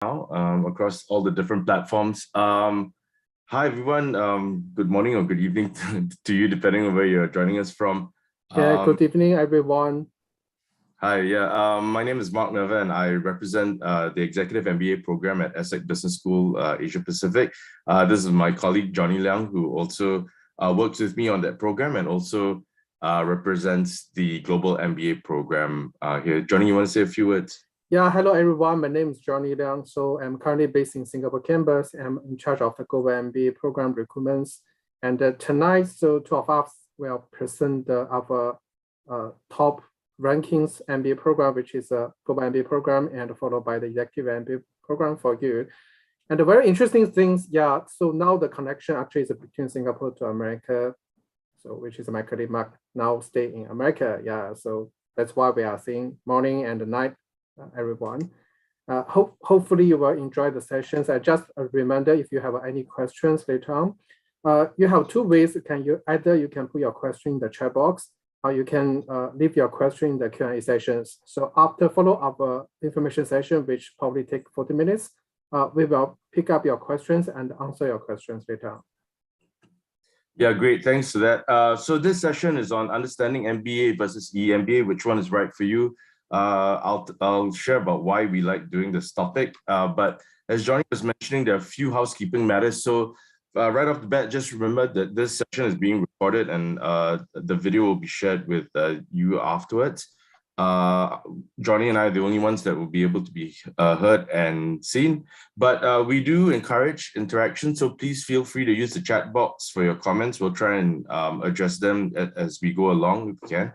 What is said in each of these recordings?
Across all the different platforms. Hi, everyone. Good morning or good evening to you, depending on where you're joining us from. Good evening, everyone. Hi, my name is Marc, Nerva, and I represent the Executive MBA program at ESSEC Business School, Asia Pacific. This is my colleague, Johnny Liang, who also works with me on that program and also represents the Global MBA program here. Johnny, you want to say a few words? Yeah, hello, everyone. My name is Johnny Liang. So I'm currently based in Singapore campus. I'm in charge of the Global MBA program recruitments. And tonight, so two of us will present our top rankings MBA program, which is a Global MBA program, and followed by the Executive MBA program for you. And the very interesting things, yeah, so now the connection actually is between Singapore to America, so which is my colleague Marc now stay in America. Yeah, so that's why we are seeing morning and night, everyone. Hopefully you will enjoy the sessions. Just a reminder, if you have any questions later on, you have two ways. Either you can put your question in the chat box, or you can leave your question in the Q&A sessions. So after follow-up information session, which probably take 40 minutes, we will pick up your questions and answer your questions later on. Yeah, great. Thanks for that. So this session is on understanding MBA versus EMBA, which one is right for you. I'll share about why we like doing this topic. But as Johnny was mentioning, there are a few housekeeping matters. So right off the bat, just remember that this session is being recorded and the video will be shared with you afterwards. Johnny and I are the only ones that will be able to be heard and seen, but we do encourage interaction. So please feel free to use the chat box for your comments. We'll try and address them as we go along if we can.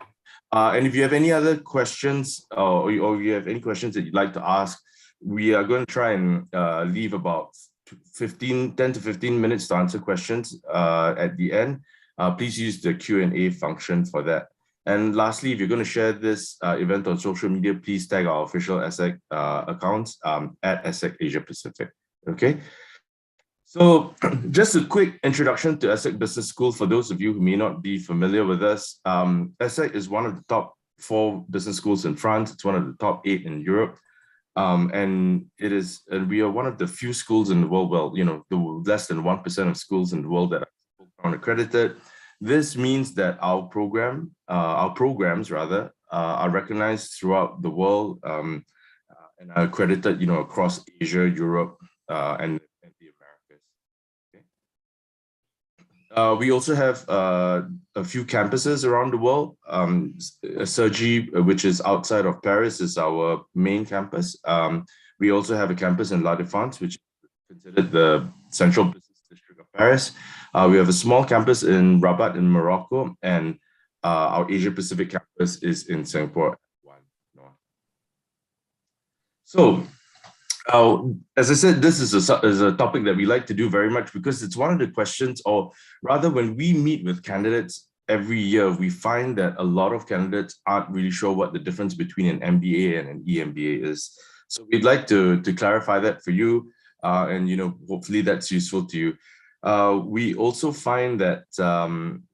And if you have any other questions or you have any questions that you'd like to ask, we are going to try and leave about 10 to 15 minutes to answer questions at the end. Please use the Q&A function for that. And lastly, if you're going to share this event on social media, please tag our official ESSEC accounts at ESSEC Asia Pacific. Okay. So just a quick introduction to ESSEC Business School for those of you who may not be familiar with us. ESSEC is one of the top 4 business schools in France. It's one of the top 8 in Europe. And we are one of the few schools in the world, well, the less than 1% of schools in the world that are accredited. This means that our programs rather, are recognized throughout the world and are accredited, across Asia, Europe, and the Americas. Okay. We also have a few campuses around the world. Cergy, which is outside of Paris, is our main campus. We also have a campus in La Défense, which is considered the central business district of Paris. We have a small campus in Rabat in Morocco, and our Asia Pacific campus is in Singapore. So, as I said, this is a topic that we like to do very much because it's one of the questions, or rather when we meet with candidates every year, we find that a lot of candidates aren't really sure what the difference between an MBA and an EMBA is. So we'd like to clarify that for you, and hopefully that's useful to you. We also find that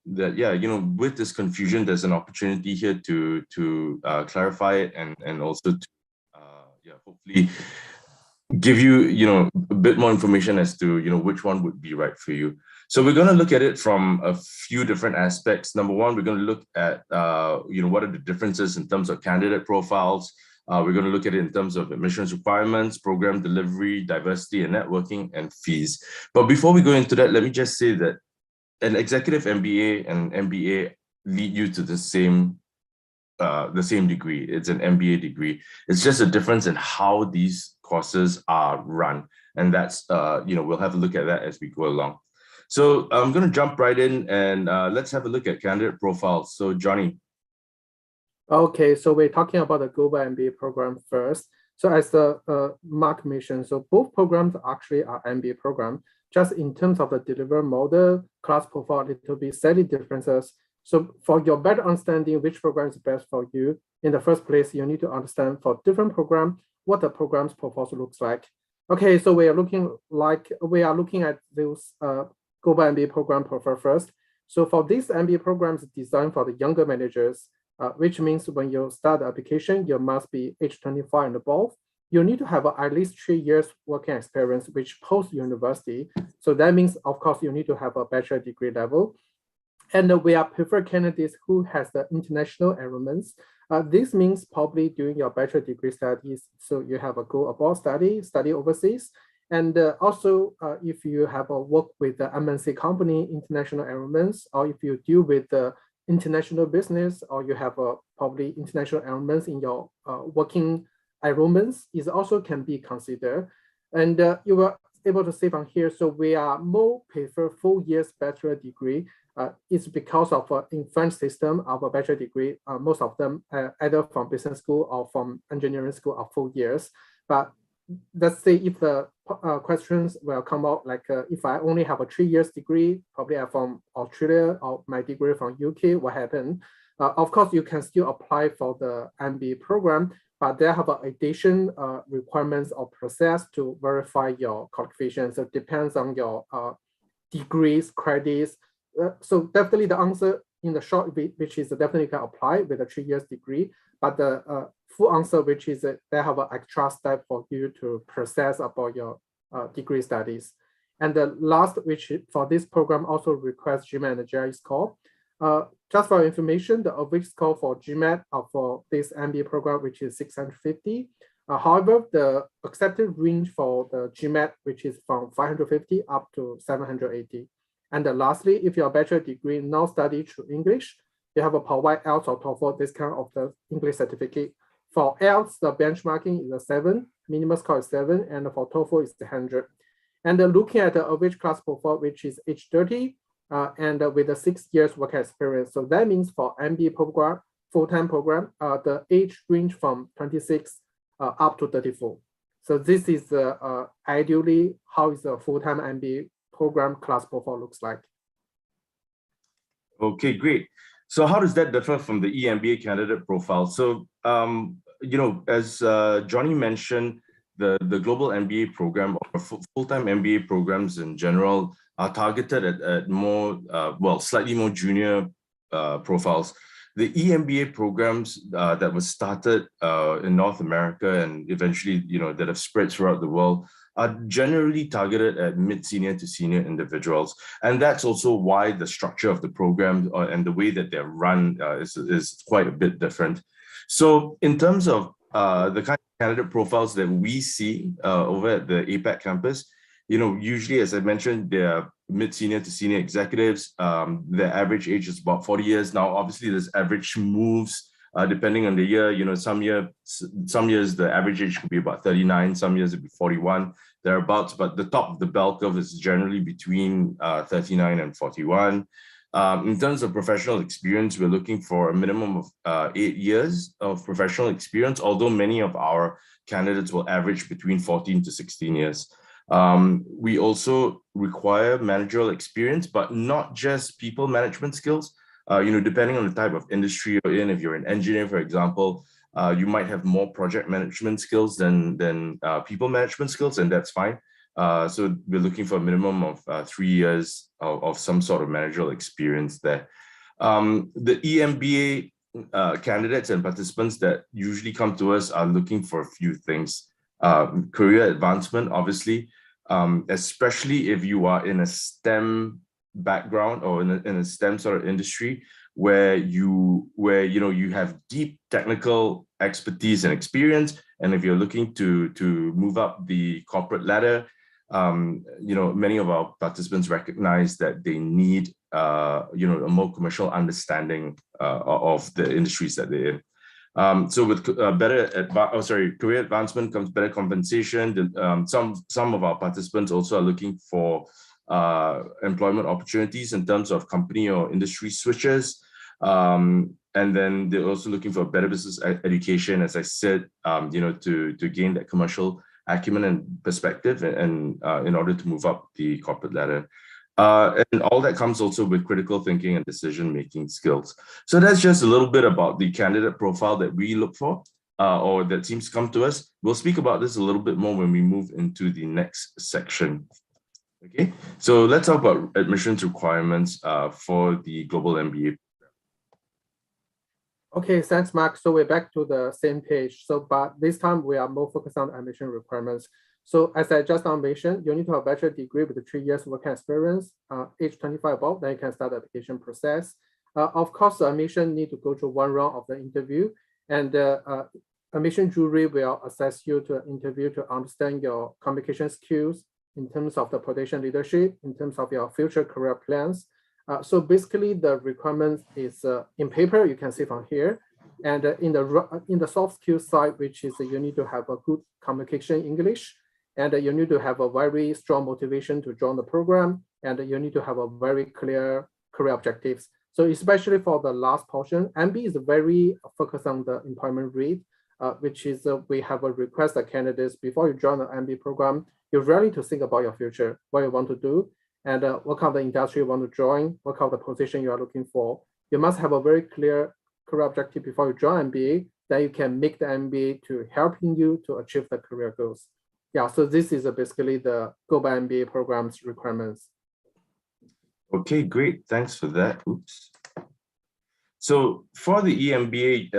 with this confusion, there's an opportunity here to clarify it and also to hopefully give you a bit more information as to which one would be right for you. So we're going to look at it from a few different aspects. Number one, we're going to look at what are the differences in terms of candidate profiles. We're going to look at it in terms of admissions requirements, program delivery, diversity and networking, and fees. But before we go into that, let me just say that an executive MBA and MBA lead you to the same degree. It's an MBA degree. It's just a difference in how these courses are run. And that's, we'll have a look at that as we go along. So I'm going to jump right in and let's have a look at candidate profiles. So Johnny. Okay, so we're talking about the Global MBA program first. So as the Marc mentioned, so both programs actually are MBA program. Just in terms of the delivery model, class profile, it will be slightly differences. So for your better understanding which program is best for you, in the first place, you need to understand for different program what the program's proposal looks like. Okay, so we are looking at those Global MBA program profile first. So for these MBA programs designed for the younger managers, which means when you start the application, you must be age 25 and above. you need to have at least 3 years working experience, which post-university. So that means, of course, you need to have a bachelor degree level. And we are preferred candidates who has the international enrollments. This means probably doing your bachelor degree studies, so you have a go abroad study overseas. And also, if you have a work with the MNC company, international enrollments, or if you deal with the international business, or you have probably international enrollments in your working enrollments, is also can be considered. And you were able to save on here. So we are more prefer 4 years bachelor degree. It's because of in French system, our bachelor degree, most of them either from business school or from engineering school are 4 years. But let's say if the questions will come out like if I only have a 3 years degree, probably I'm from Australia or my degree from UK, what happened? Of course, you can still apply for the MBA program, but they have addition requirements or process to verify your qualifications. So it depends on your degrees, credits. So definitely the answer in the short, which is definitely can apply with a 3 years degree, but the full answer, which is they have an extra step for you to process about your degree studies. And the last, which for this program also requires GMAT and GRE score. Just for information, the average score for GMAT for this MBA program, which is 650. However, the accepted range for the GMAT, which is from 550 up to 780. And lastly, if your bachelor degree now study through English, you have a provide IELTS or TOEFL, this kind of the English certificate. For IELTS, the benchmarking is a 7, minimum score is 7, and for TOEFL is 100. And looking at the average class profile, which is age 30, and with a 6 years work experience. So that means for MBA program, full-time program, the age range from 26 up to 34. So this is ideally how is a full-time MBA program class profile looks like. Okay, great. So how does that differ from the EMBA candidate profile? So, you know, as Johnny mentioned, the global MBA program or full-time MBA programs in general are targeted at more, well, slightly more junior profiles. The EMBA programs that were started in North America and eventually, you know, that have spread throughout the world are generally targeted at mid-senior to senior individuals. And that's also why the structure of the program and the way that they're run is quite a bit different. So in terms of the kind of candidate profiles that we see over at the APAC campus, you know, usually, as I mentioned, they're mid-senior to senior executives. Their average age is about 40 years. Now, obviously, this average moves depending on the year. You know, some years the average age could be about 39, some years it'd be 41, thereabouts. But the top of the bell curve is generally between 39 and 41. In terms of professional experience, we're looking for a minimum of 8 years of professional experience, although many of our candidates will average between 14 to 16 years. We also require managerial experience, but not just people management skills. You know, depending on the type of industry you're in, if you're an engineer, for example, you might have more project management skills than people management skills, and that's fine. So we're looking for a minimum of 3 years of some sort of managerial experience there. The EMBA candidates and participants that usually come to us are looking for a few things. Career advancement, obviously, especially if you are in a STEM background or in a STEM sort of industry where you know you have deep technical expertise and experience, and if you're looking to move up the corporate ladder, you know, many of our participants recognize that they need you know, a more commercial understanding of the industries that they're in. So with career advancement comes better compensation. Some of our participants also are looking for employment opportunities in terms of company or industry switches. And then they're also looking for better business education, as I said, you know, to gain that commercial acumen and perspective and in order to move up the corporate ladder. And all that comes also with critical thinking and decision-making skills. So that's just a little bit about the candidate profile that we look for or that seems to come to us. We'll speak about this a little bit more when we move into the next section. Okay, so let's talk about admissions requirements for the global MBA. Okay, thanks, Marc. So we're back to the same page. So, but this time we are more focused on admission requirements. So as I just now mentioned, you need to have a bachelor degree with 3 years working experience, age 25 above, then you can start the application process. Of course, the admission need to go through one round of the interview, and admission jury will assess you to interview to understand your communication skills in terms of the potential leadership, in terms of your future career plans. So basically, the requirement is in paper, you can see from here. And in the soft skills side, which is you need to have a good communication English, and you need to have a very strong motivation to join the program, and you need to have a very clear career objectives. So especially for the last portion, MB is very focused on the employment rate, which is we have a request that candidates before you join the MB program, you're ready to think about your future, what you want to do, and what kind of the industry you want to join, what kind of the position you are looking for. You must have a very clear career objective before you join MBA, then you can make the MBA to helping you to achieve the career goals. Yeah, so this is basically the Go by MBA program's requirements. Okay, great. Thanks for that. Oops. So for the EMBA,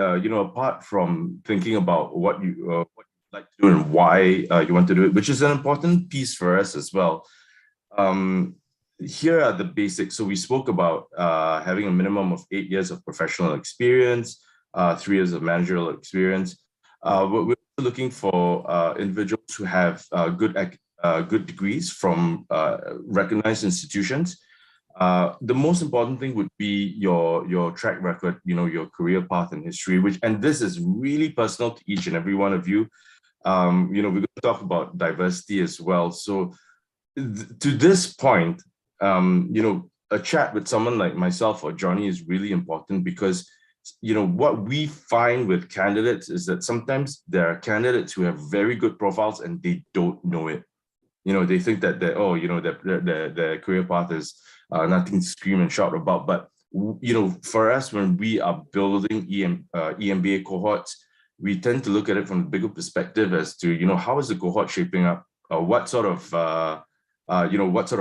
apart from thinking about what you like to do and why you want to do it, which is an important piece for us as well. Here are the basics. So we spoke about having a minimum of 8 years of professional experience, 3 years of managerial experience. We're looking for individuals who have good degrees from recognized institutions. The most important thing would be your track record, your career path and history, and this is really personal to each and every one of you. We're going to talk about diversity as well. So to this point, a chat with someone like myself or Johnny is really important because, what we find with candidates is that sometimes there are candidates who have very good profiles and they don't know it. They think that their career path is nothing to scream and shout about. But, for us, when we are building EMBA cohorts, we tend to look at it from a bigger perspective as to, how is the cohort shaping up? What sort of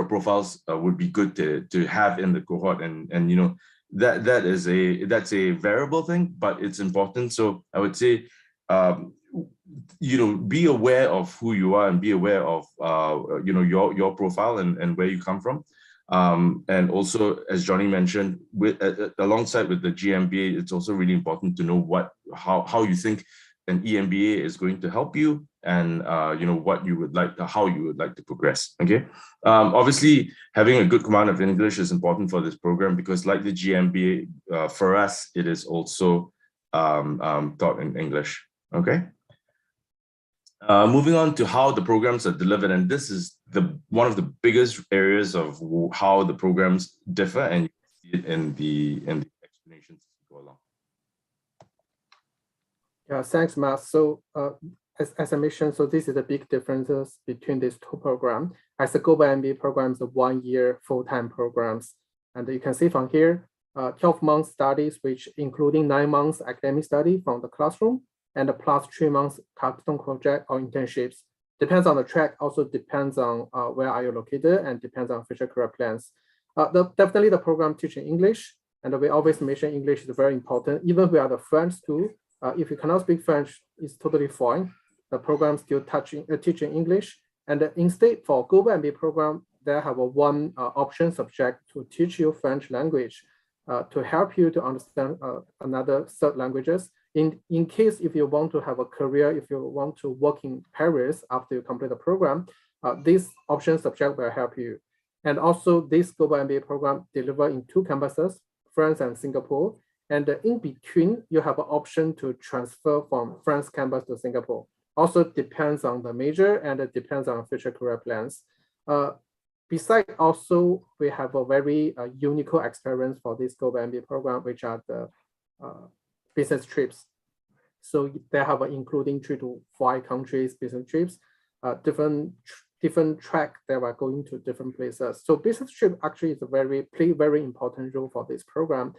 profiles would be good to have in the cohort, and that's a variable thing, but it's important. So I would say, be aware of who you are and be aware of your profile and where you come from. And also, as Johnny mentioned, alongside with the GMBA, it's also really important to know how you think an EMBA is going to help you, and what you would like, how you would like to progress. Okay. Obviously, having a good command of English is important for this program because, like the GMBA, for us, it is also taught in English. Okay. Moving on to how the programs are delivered, and this is one of the biggest areas of how the programs differ, and you see it in the explanations as we go along. Yeah, thanks, Marc. So as I mentioned, so this is the big differences between these two programs. As the Go by MBA programs, the 1 year full-time programs, and you can see from here, 12 months studies, which including 9 months academic study from the classroom, and plus 3 months capstone project or internships. Depends on the track, also depends on where are you located, and depends on future career plans. Definitely the program teaching English, and we always mention English is very important. Even if we are the French school, if you cannot speak French, it's totally fine. The program still teaching English. And instead for Go by MBA program, they have a one option subject to teach you French language to help you to understand another third languages. In case if you want to have a career, if you want to work in Paris after you complete the program, this option subject will help you. And also this Go by MBA program delivered in 2 campuses, France and Singapore. And in between, you have an option to transfer from France campus to Singapore. Also depends on the major and it depends on future career plans. Besides, also, we have a very unique experience for this Go by MBA program, which are the business trips. So they have including 3 to 5 countries business trips, different track that are going to different places. So business trip actually is play very important role for this program.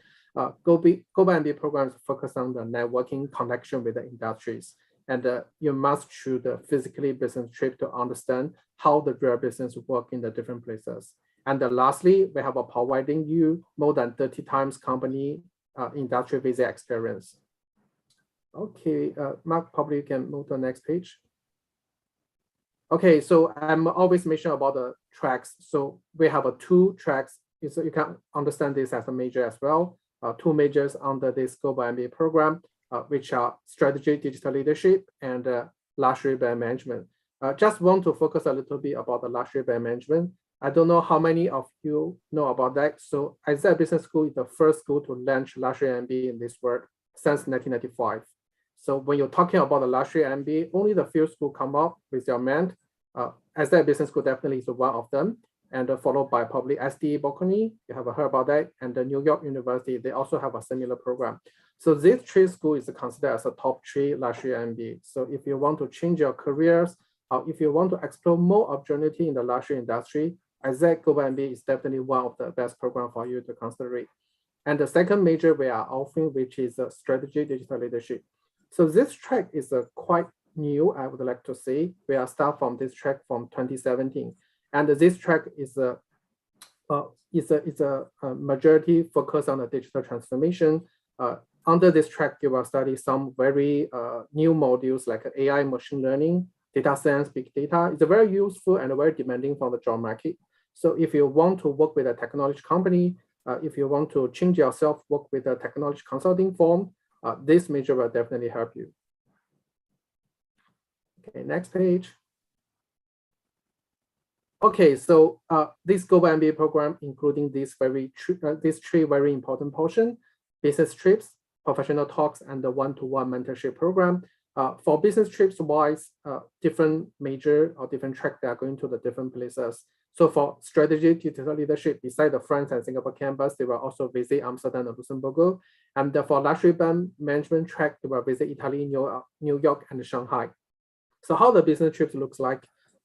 Go by MBA programs focus on the networking connection with the industries. And you must choose the physically business trip to understand how the real business work in the different places. And lastly, we have providing you more than 30 times company industry visit experience. Okay, Marc, probably you can move to the next page. Okay, so I'm always mentioning about the tracks. So we have two tracks. So you can understand this as a major as well. Two majors under this global MBA program, which are strategy, digital leadership, and luxury brand management. Just want to focus a little bit about the luxury brand management. I don't know how many of you know about that. So ESSEC Business School is the first school to launch luxury MBA in this world since 1995. So when you're talking about the luxury MBA, only the few schools come up with their meant. ESSEC Business School definitely is one of them, and followed by probably SDE Bocconi, you have heard about that, and the New York University, they also have a similar program. So this three school is considered as a top three luxury MBA. So if you want to change your careers, or if you want to explore more opportunity in the luxury industry, ESSEC Global MBA is definitely one of the best programs for you to consider. And the second major we are offering, which is strategy, digital leadership. So this track is quite new, I would like to say. We are start from this track from 2017. And this track is a majority focus on the digital transformation. Under this track, you will study some very new modules like AI, machine learning, data science, big data. It's very useful and very demanding for the job market. So if you want to work with a technology company, if you want to change yourself, work with a technology consulting firm, this major will definitely help you. Okay, next page. Okay, so this global MBA program, including these three very important portions: business trips, professional talks, and the one-to-one mentorship program. For business trips wise, different major or different track, they are going to the different places. So for strategy, digital leadership, beside the France and Singapore campus, they will also visit Amsterdam and Luxembourg. And for luxury brand management track, they will visit Italy, New York, and Shanghai. So how the business trips looks like,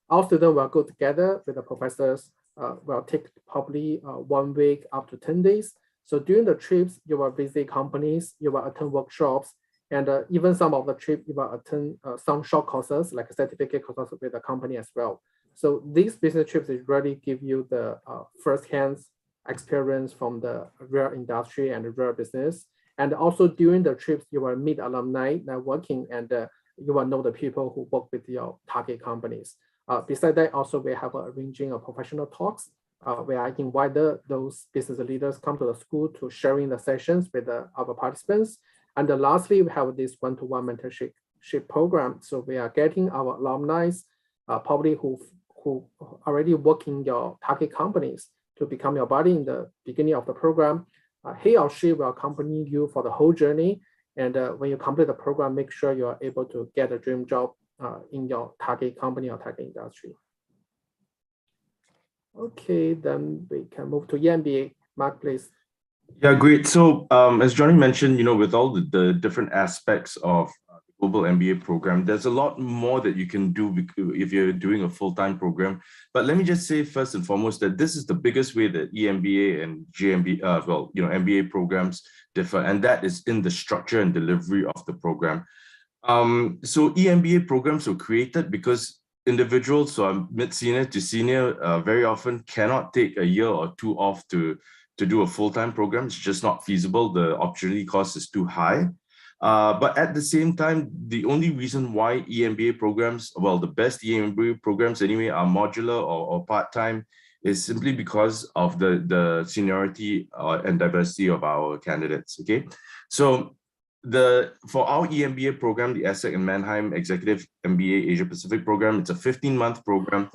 our students will go together with the professors, will take probably 1 week up to 10 days. So during the trips, you will visit companies, you will attend workshops, and even some of the trip, you will attend some short courses, like certificate courses with the company as well. So these business trips really give you the first-hand experience from the real industry and the real business. And also during the trips, you will meet alumni, networking, and you will know the people who work with your target companies. Besides that, also we have arranging a professional talks where I invite those business leaders come to the school to sharing the sessions with our participants. And then lastly, we have this one-to-one mentorship program. So we are getting our alumni, probably who already work in your target companies, to become your buddy in the beginning of the program. He or she will accompany you for the whole journey. And when you complete the program, make sure you are able to get a dream job in your target company or target industry. Okay, then we can move to EMBA. Marc, please. Yeah, great. So as Johnny mentioned, with all the different aspects of the global MBA program, there's a lot more that you can do if you're doing a full-time program. But let me just say first and foremost that this is the biggest way that EMBA and MBA programs differ, and that is in the structure and delivery of the program. So EMBA programs were created because individuals who are mid-senior to senior very often cannot take a year or two off to do a full-time program. It's just not feasible. The opportunity cost is too high. But at the same time, the only reason why EMBA programs, well, the best EMBA programs anyway, are modular or part-time is simply because of the seniority and diversity of our candidates, okay? So for our EMBA program, the ESSEC and Mannheim Executive MBA Asia Pacific program, it's a 15-month program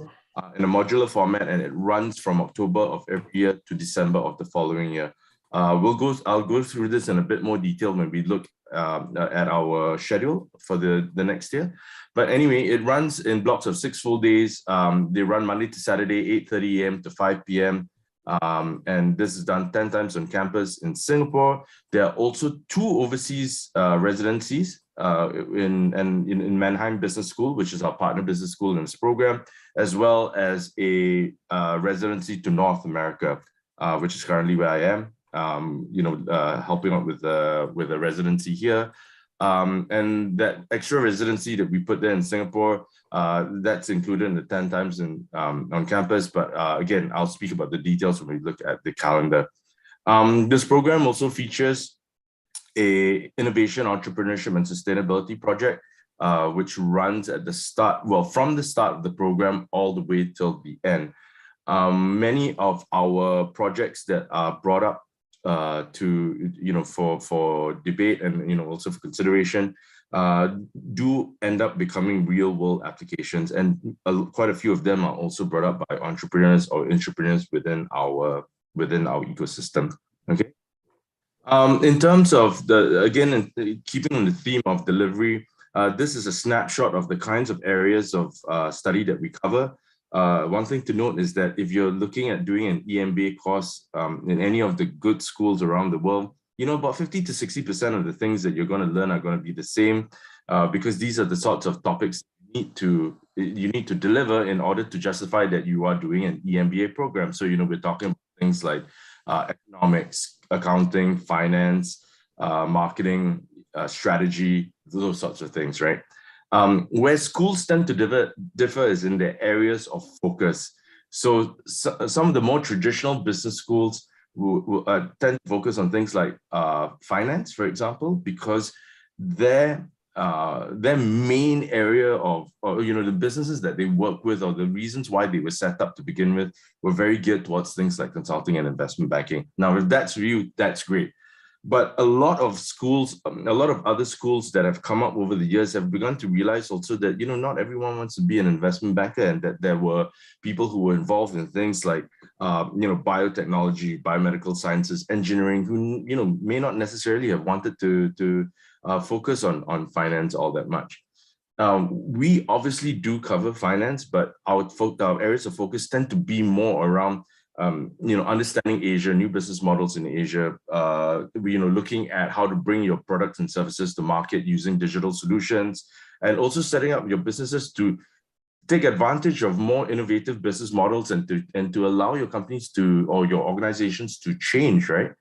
in a modular format, and it runs from October of every year to December of the following year. I'll go through this in a bit more detail when we look at our schedule for the next year. But anyway, it runs in blocks of 6 full days. They run Monday to Saturday, 8:30 a.m. to 5 p.m. And this is done 10 times on campus in Singapore. There are also 2 overseas residencies in Mannheim Business School, which is our partner business school in this program, as well as a residency to North America, which is currently where I am, helping out with a residency here. And that extra residency that we put there in Singapore, that's included in the 10 times on campus. But again, I'll speak about the details when we look at the calendar. This program also features a innovation, entrepreneurship, and sustainability project, which runs at the start, well, from the start of the program all the way till the end. Many of our projects that are brought up for debate and also for consideration do end up becoming real world applications, and quite a few of them are also brought up by entrepreneurs or intrapreneurs within our ecosystem. Okay. In terms of keeping on the theme of delivery, this is a snapshot of the kinds of areas of study that we cover. One thing to note is that if you're looking at doing an EMBA course in any of the good schools around the world, about 50 to 60% of the things that you're going to learn are going to be the same, because these are the sorts of topics you need to deliver in order to justify that you are doing an EMBA program. So, we're talking about things like economics, accounting, finance, marketing, strategy, those sorts of things, right? Where schools tend to differ is in their areas of focus. So some of the more traditional business schools will tend to focus on things like finance, for example, because their main area of, the businesses that they work with or the reasons why they were set up to begin with were very geared towards things like consulting and investment banking. Now, if that's you, that's great. But a lot of other schools that have come up over the years have begun to realize also that, not everyone wants to be an investment banker, and that there were people who were involved in things like, biotechnology, biomedical sciences, engineering, who, may not necessarily have wanted to focus on finance all that much. We obviously do cover finance, but our areas of focus tend to be more around understanding Asia, new business models in Asia, looking at how to bring your products and services to market using digital solutions, and also setting up your businesses to take advantage of more innovative business models and to allow your companies or your organizations to change, right?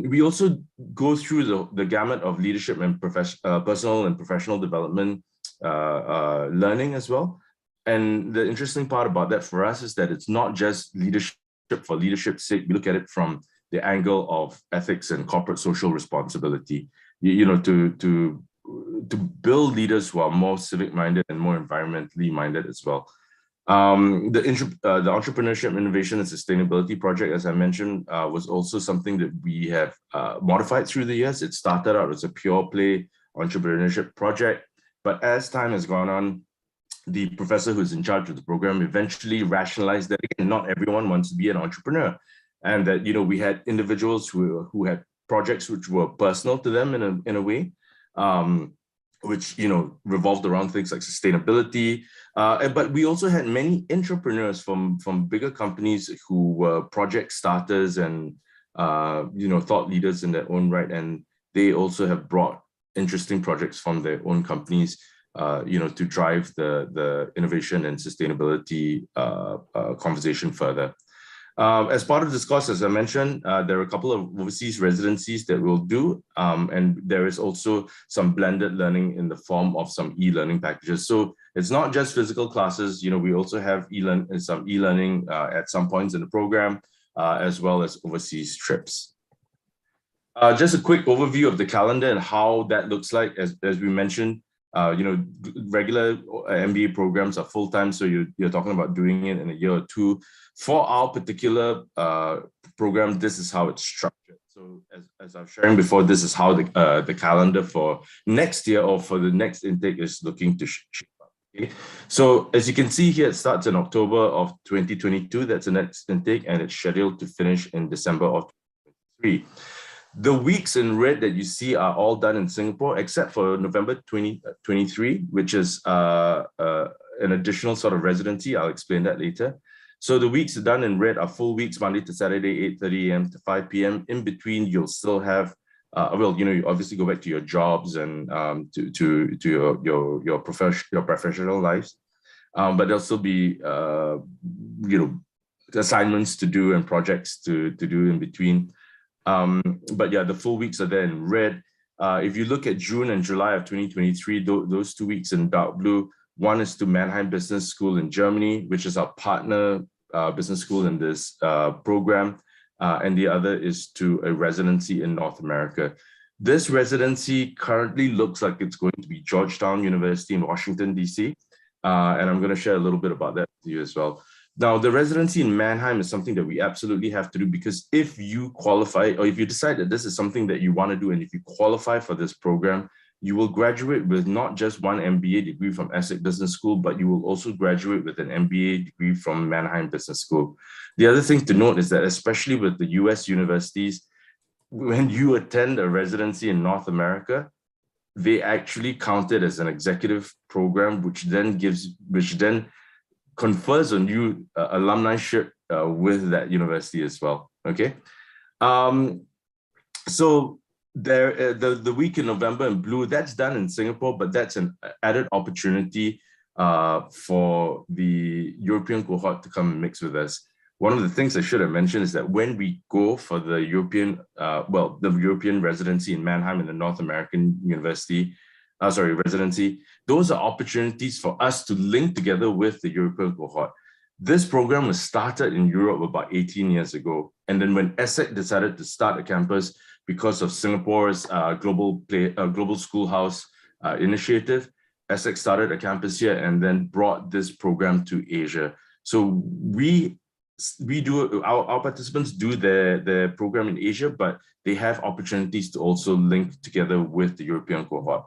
We also go through the gamut of leadership and personal and professional development learning as well. And the interesting part about that for us is that it's not just leadership for leadership's sake. We look at it from the angle of ethics and corporate social responsibility, to build leaders who are more civic-minded and more environmentally minded as well. The Entrepreneurship, Innovation, and Sustainability project, as I mentioned, was also something that we have modified through the years. It started out as a pure play entrepreneurship project, but as time has gone on, the professor who's in charge of the program eventually rationalized that, again, not everyone wants to be an entrepreneur, and that we had individuals who had projects which were personal to them in a way, which revolved around things like sustainability. But we also had many entrepreneurs from bigger companies who were project starters and thought leaders in their own right, and they also have brought interesting projects from their own companies to drive the innovation and sustainability conversation further. As part of this course, as I mentioned, there are a couple of overseas residencies that we'll do, and there is also some blended learning in the form of some e-learning packages. So it's not just physical classes, we also have some e-learning at some points in the program, as well as overseas trips. Just a quick overview of the calendar and how that looks like. As we mentioned, regular MBA programs are full-time, so you're talking about doing it in a year or two. For our particular program, this is how it's structured. So as I was sharing before, this is how the calendar for next year or for the next intake is looking to shape up. Okay? So as you can see here, it starts in October of 2022. That's the next intake, and it's scheduled to finish in December of 2023. The weeks in red that you see are all done in Singapore, except for November 2023, which is an additional sort of residency. I'll explain that later. So the weeks done in red are full weeks, Monday to Saturday, 8:30 a.m. to 5 p.m. In between, you'll still have, you obviously go back to your jobs and to your professional lives, but there'll still be assignments to do and projects to do in between. But yeah, the full weeks are there in red. If you look at June and July of 2023, those 2 weeks in dark blue, one is to Mannheim Business School in Germany, which is our partner business school in this program, and the other is to a residency in North America. This residency currently looks like it's going to be Georgetown University in Washington, D.C. And I'm going to share a little bit about that with you as well. Now, the residency in Mannheim is something that we absolutely have to do, because if you qualify, or if you decide that this is something that you want to do, and if you qualify for this program, you will graduate with not just one MBA degree from ESSEC Business School, but you will also graduate with an MBA degree from Mannheim Business School. The other thing to note is that, especially with the US universities, when you attend a residency in North America, they actually count it as an executive program, which then confers on you alumniship with that university as well. Okay, so there, the week in November in blue, that's done in Singapore, but that's an added opportunity for the European cohort to come and mix with us. One of the things I should have mentioned is that when we go for the European, the European residency in Mannheim in the North American University, residency, those are opportunities for us to link together with the European cohort. This program was started in Europe about 18 years ago. And then when ESSEC decided to start a campus because of Singapore's global schoolhouse initiative, ESSEC started a campus here and then brought this program to Asia. So we do, our participants do their program in Asia, but they have opportunities to also link together with the European cohort.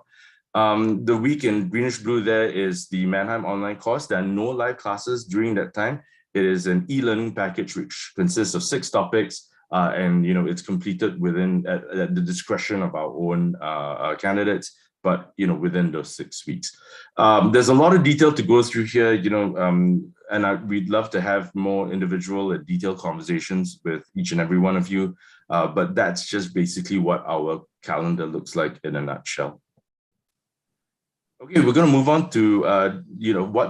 The week in greenish blue there is the Mannheim online course. There are no live classes during that time. It is an e-learning package which consists of 6 topics, and it's completed within at the discretion of our own candidates, but within those 6 weeks. There's a lot of detail to go through here, and we'd love to have more individual and detailed conversations with each and every one of you, but that's just basically what our calendar looks like in a nutshell. Okay, we're going to move on to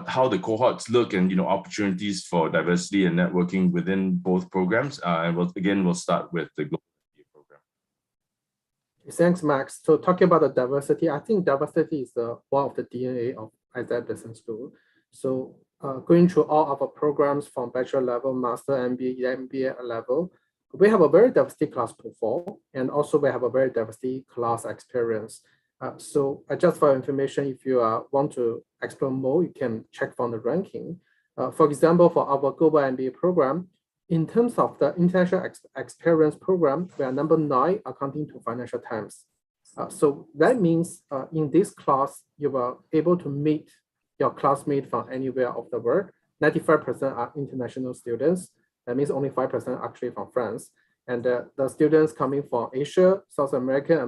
how the cohorts look and opportunities for diversity and networking within both programs. And we'll start with the global MBA program. Thanks, Max. So talking about the diversity, I think diversity is one of the DNA of ISAC Business School. So going through all of our programs from bachelor level, master, MBA, MBA level, we have a very diversity class profile, and also we have a very diversity class experience. So just for information, if you want to explore more, you can check from the ranking. For example, for our global MBA program, in terms of the international experience program, we are number 9 according to Financial Times. So that means in this class, you are able to meet your classmates from anywhere of the world. 95% are international students. That means only 5% actually from France. And the students coming from Asia, South America,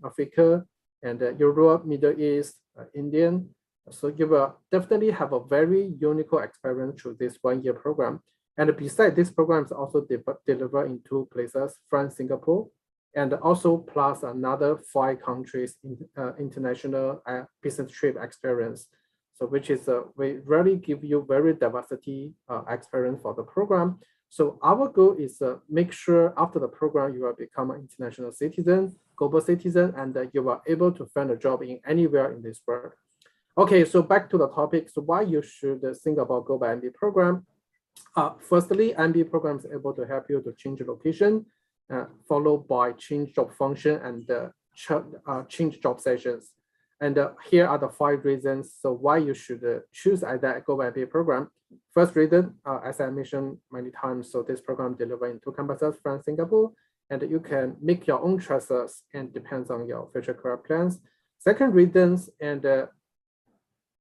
Africa, and Europe, Middle East, Indian. So you will definitely have a very unique experience through this 1-year program. And besides, this program is also delivered in 2 places, France, Singapore, and also plus another 5 countries in international business trip experience. So which is, we really give you very diversity experience for the program. So our goal is make sure after the program, you will become an international citizen, global citizen, and you are able to find a job in anywhere in this world. Okay, so back to the topic. So why you should think about global MBA program? Firstly, MBA program is able to help you to change location, followed by change job function and change job sessions. And here are the 5 reasons. So why you should choose that global MBA program. First reason, as I mentioned many times, so this program delivers in 2 campuses, France, Singapore, and you can make your own choices and depends on your future career plans. Second reasons, and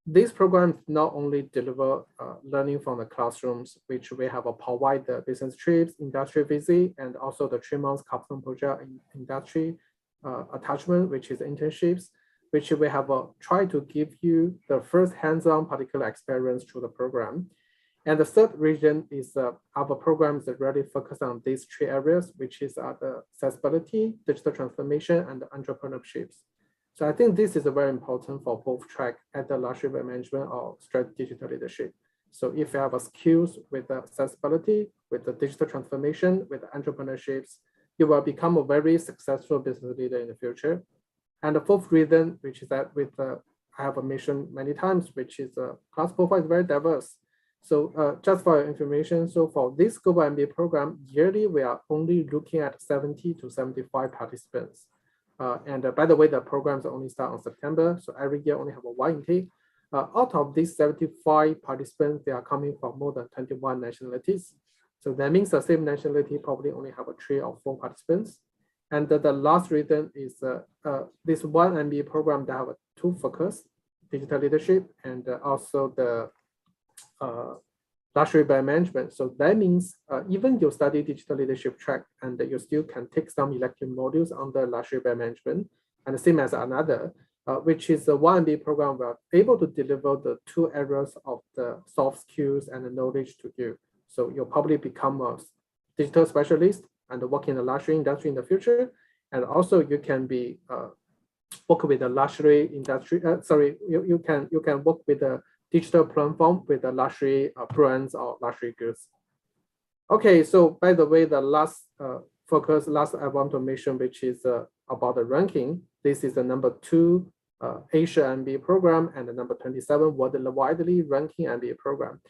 these programs not only deliver learning from the classrooms, which we have provide the business trips, industry visit, and also the 3 months custom project in industry attachment, which is internships, which we have tried to give you the first hands-on particular experience through the program. And the third reason is our programs that really focus on these 3 areas, which is the accessibility, digital transformation, and entrepreneurship. So I think this is very important for both track at the leadership management or strategic digital leadership. So if you have skills with the accessibility, with the digital transformation, with the entrepreneurships, you will become a very successful business leader in the future. And the 4th reason, which is that with I have mentioned many times, which is class profile is very diverse. So just for your information, so for this global MBA program, yearly we are only looking at 70 to 75 participants. And by the way, the programs only start on September, so every year only have one intake. Out of these 75 participants, they are coming from more than 21 nationalities. So that means the same nationality probably only have 3 or 4 participants. And the last reason is this one MBA program that have 2 focus, digital leadership and also the luxury brand management. So that means even you study digital leadership track and you still can take some elective modules under luxury brand management, and the same as another, which is the one MBA program we're able to deliver the 2 areas of the soft skills and the knowledge to you. So you'll probably become a digital specialist and work in the luxury industry in the future. And also you can be work with the luxury industry. You can work with the digital platform with the luxury brands or luxury goods. Okay, so by the way, the last I want to mention, which is about the ranking. This is the number 2 Asia MBA program and the number 27 widely ranking MBA program.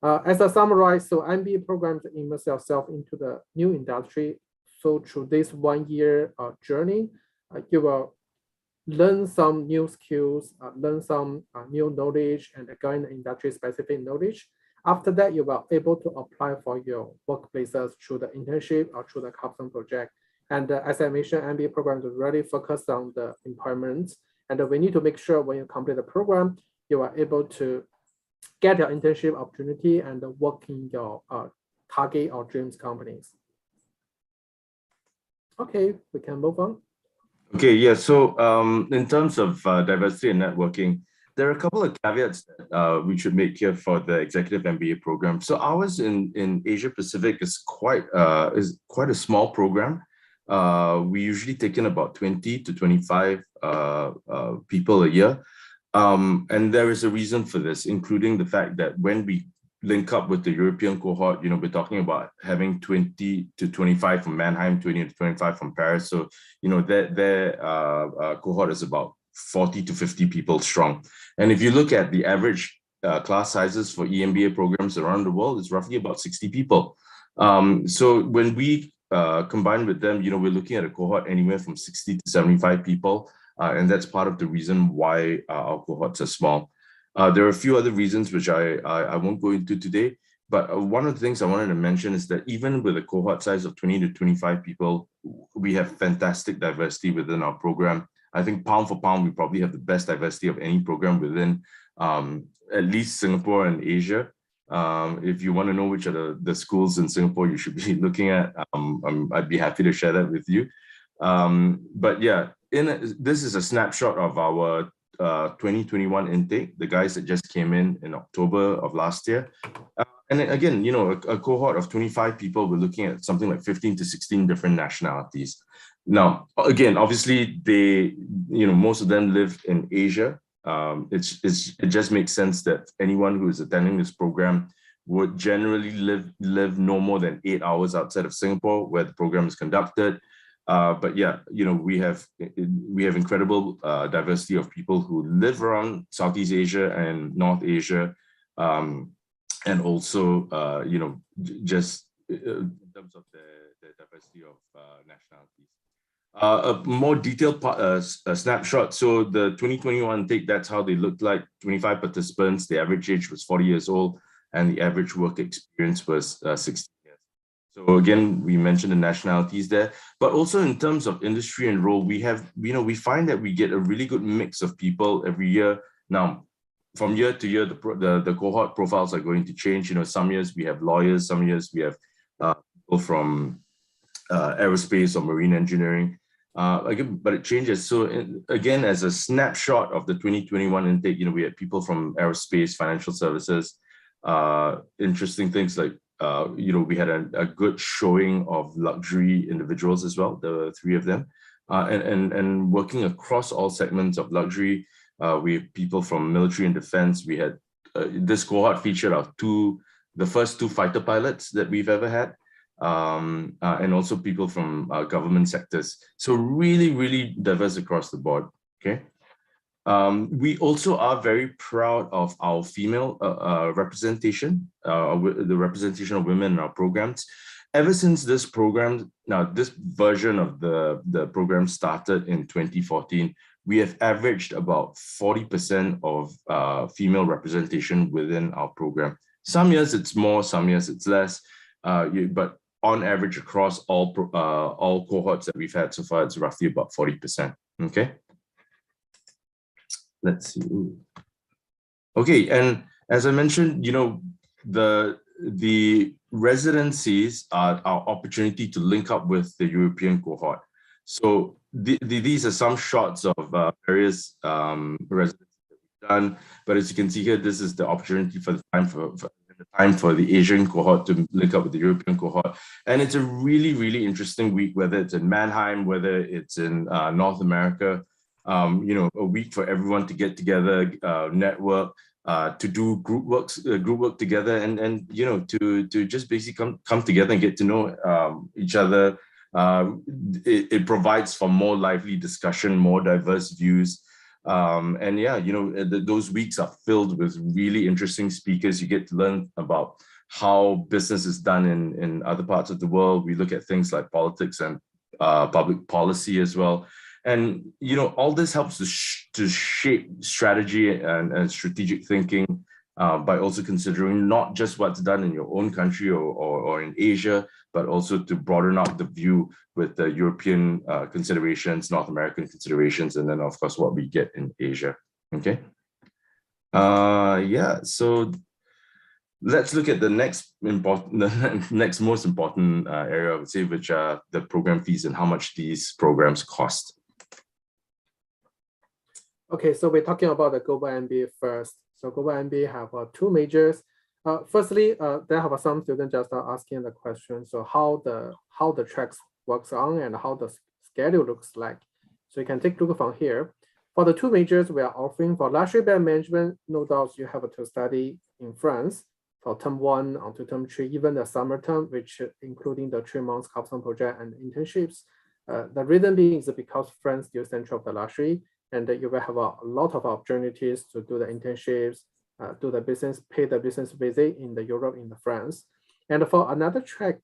As a summarize, so MBA programs immerse yourself into the new industry. So through this 1 year journey, you will learn some new skills, learn some new knowledge and gain industry specific knowledge. After that, you will able to apply for your workplaces through the internship or through the custom project. And as I mentioned, MBA programs are really focused on the employment. And we need to make sure when you complete the program, you are able to get your internship opportunity and work in your target or dreams companies. Okay, we can move on. Okay, yeah, so in terms of diversity and networking, there are a couple of caveats that we should make here for the executive MBA program. So ours in Asia Pacific is quite a small program. We usually take in about 20 to 25 people a year. And there is a reason for this, including the fact that when we link up with the European cohort, we're talking about having 20 to 25 from Mannheim, 20 to 25 from Paris. So, their cohort is about 40 to 50 people strong. And if you look at the average class sizes for EMBA programs around the world, it's roughly about 60 people. So when we combine with them, we're looking at a cohort anywhere from 60 to 75 people. And that's part of the reason why our cohorts are small. There are a few other reasons which I won't go into today, but one of the things I wanted to mention is that even with a cohort size of 20 to 25 people, we have fantastic diversity within our program. I think pound for pound, we probably have the best diversity of any program within at least Singapore and Asia. If you want to know which are the schools in Singapore you should be looking at, I'd be happy to share that with you. But yeah, this is a snapshot of our 2021 intake, the guys that just came in October of last year. And again, a cohort of 25 people, we're looking at something like 15 to 16 different nationalities. Now, again, obviously they, most of them live in Asia. It just makes sense that anyone who is attending this program would generally live no more than 8 hours outside of Singapore, where the program is conducted. But yeah, we have incredible diversity of people who live around Southeast Asia and North Asia, and also just in terms of the diversity of nationalities. A more detailed snapshot. So the 2021 take, that's how they looked like. 25 participants. The average age was 40 years old, and the average work experience was 16 years. So again, we mentioned the nationalities there, but also in terms of industry and role, we have, we find that we get a really good mix of people every year. Now, from year to year, the cohort profiles are going to change. Some years we have lawyers, some years we have people from aerospace or marine engineering. Again, but it changes. So again, as a snapshot of the 2021 intake, we had people from aerospace, financial services, interesting things like, we had a good showing of luxury individuals as well, the 3 of them, and working across all segments of luxury. We have people from military and defense. We had this cohort featured the first 2 fighter pilots that we've ever had. And also people from government sectors. So really, really diverse across the board, okay? We also are very proud of our female representation, the representation of women in our programs. ever since this program, now this version of the program started in 2014, we have averaged about 40% of female representation within our program. Some years it's more, some years it's less, but on average across all cohorts that we've had so far, it's roughly about 40%. Okay, let's see. Ooh. Okay, and as I mentioned, you know, the residencies are our opportunity to link up with the European cohort. So these are some shots of various residencies that we've done. But as you can see here, this is the opportunity for the time for the Asian cohort to link up with the European cohort. And it's a really, really interesting week, whether it's in Mannheim, whether it's in North America, you know, a week for everyone to get together, network, to do group work together, and you know, to just basically come together and get to know each other. It provides for more lively discussion, more diverse views, and yeah, you know, those weeks are filled with really interesting speakers. You get to learn about how business is done in other parts of the world. We look at things like politics and public policy as well. And, you know, all this helps to shape strategy and strategic thinking by also considering not just what's done in your own country or in Asia, but also to broaden out the view with the European considerations, North American considerations, and then, of course, what we get in Asia. Okay. Yeah, so let's look at the next most important area, I would say, which are the program fees and how much these programs cost. Okay, so we're talking about the Global MBA first. So Global MBA have two majors. Firstly, there have some students just asking the question, so how the tracks works on and how the schedule looks like. So you can take a look from here. For the two majors we are offering, for luxury brand management, no doubt you have to study in France for term 1 until term 3, even the summer term, which including the 3 months capstone project and internships. The reason being is because France is still central of the luxury, and you will have a lot of opportunities to do the internships, do the business, pay the business visit in the Europe, in the France. And for another track,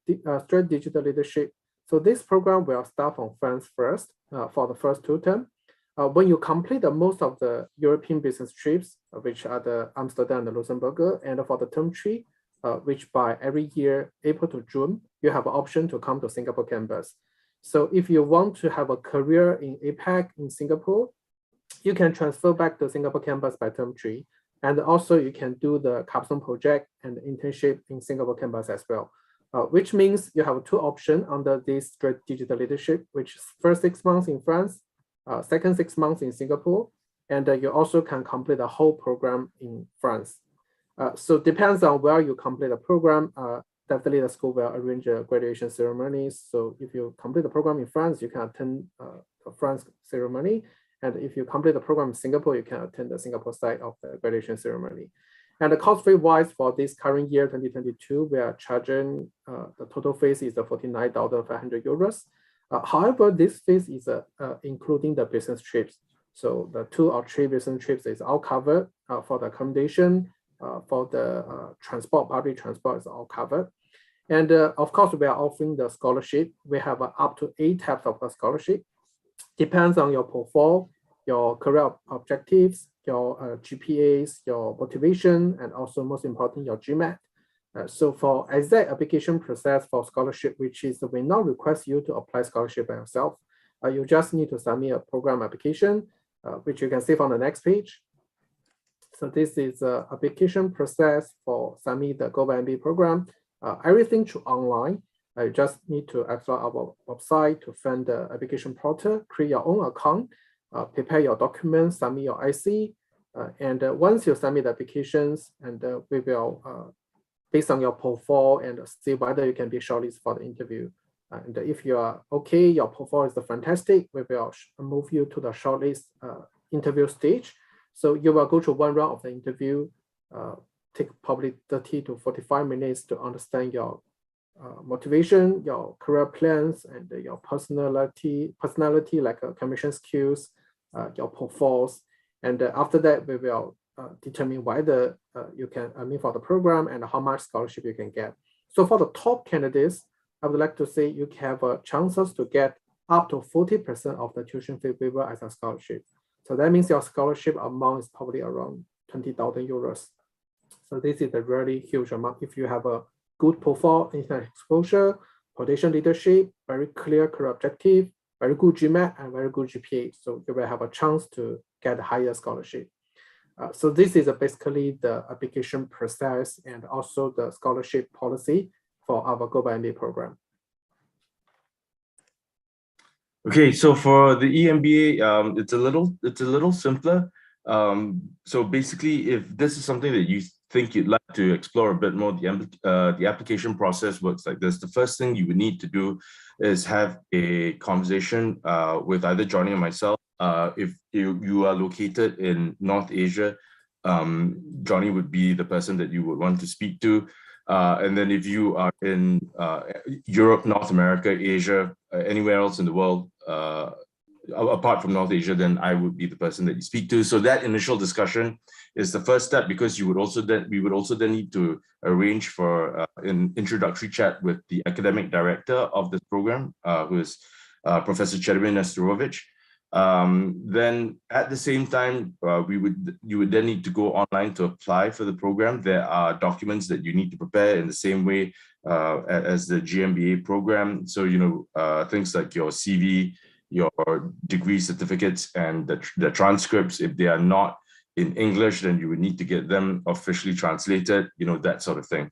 straight digital leadership. So this program will start from France first for the first 2 terms. When you complete most of the European business trips, which are the Amsterdam and the Luxembourg, and for the term 3, which by every year, April to June, you have an option to come to Singapore campus. So if you want to have a career in APAC in Singapore, you can transfer back to Singapore campus by term 3. And also you can do the capstone project and internship in Singapore campus as well, which means you have 2 options under this straight digital leadership, which is first 6 months in France, second 6 months in Singapore, and you also can complete the whole program in France. So depends on where you complete the program. Definitely the school will arrange a graduation ceremonies. So if you complete the program in France, you can attend the France ceremony. And if you complete the program in Singapore, you can attend the Singapore side of the graduation ceremony. And the cost fee wise for this current year, 2022, we are charging the total fees is 49,500 euros. However, this fees is including the business trips. So the 2 or 3 business trips is all covered for the accommodation, for the transport, public transport is all covered. And of course, we are offering the scholarship. We have up to 8 types of scholarship. Depends on your profile, your career objectives, your GPAs, your motivation, and also most important, your GMAT. So for exact application process for scholarship, which is we not request you to apply scholarship by yourself. You just need to submit a program application, which you can see on the next page. So this is the application process for submit the Global MBA program. Everything through online. You just need to access our website to find the application portal, create your own account, prepare your documents, submit your IC, and once you submit the applications, and we will, based on your profile, and see whether you can be shortlisted for the interview. And if you are okay, your profile is fantastic, we will move you to the shortlist interview stage. So you will go through 1 round of the interview, take probably 30 to 45 minutes to understand your motivation, your career plans, and your personality like communication skills, your profiles. And after that, we will determine whether you can for the program and how much scholarship you can get. So for the top candidates, I would like to say you have chances to get up to 40% of the tuition fee waiver as a scholarship. So that means your scholarship amount is probably around 20,000 euros. So this is a really huge amount if you have a good profile, internet exposure, potential leadership, very clear career objective, very good GMAT, and very good GPA. So you will have a chance to get a higher scholarship. So this is basically the application process and also the scholarship policy for our Global MBA program. Okay, so for the eMBA, it's a little simpler. So basically, if this is something that you think you'd like to explore a bit more, the application process works like this. The first thing you would need to do is have a conversation with either Johnny or myself. If you are located in North Asia, Johnny would be the person that you would want to speak to. And then if you are in Europe, North America, Asia, anywhere else in the world, apart from North Asia, then I would be the person that you speak to. So that initial discussion is the first step, because we would also then need to arrange for an introductory chat with the academic director of this program, who is Professor Chervin Nestorovic. Then at the same time, you would then need to go online to apply for the program. There are documents that you need to prepare in the same way as the GMBA program. So, things like your CV, your degree certificates, and the transcripts. If they are not in English, then you would need to get them officially translated, that sort of thing.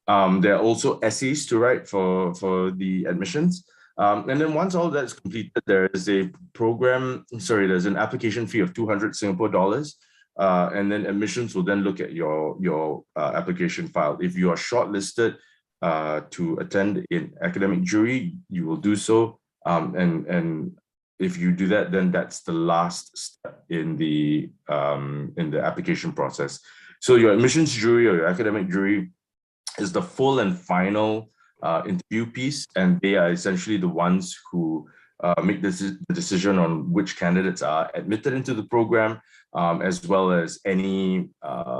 There are also essays to write for the admissions. And then once all that's completed, there is there's an application fee of 200 Singapore dollars. And then admissions will then look at your application file. If you are shortlisted to attend an academic jury, you will do so. And if you do that, then that's the last step in the application process. So your admissions jury or your academic jury is the full and final interview piece, and they are essentially the ones who make the decision on which candidates are admitted into the program, as well as any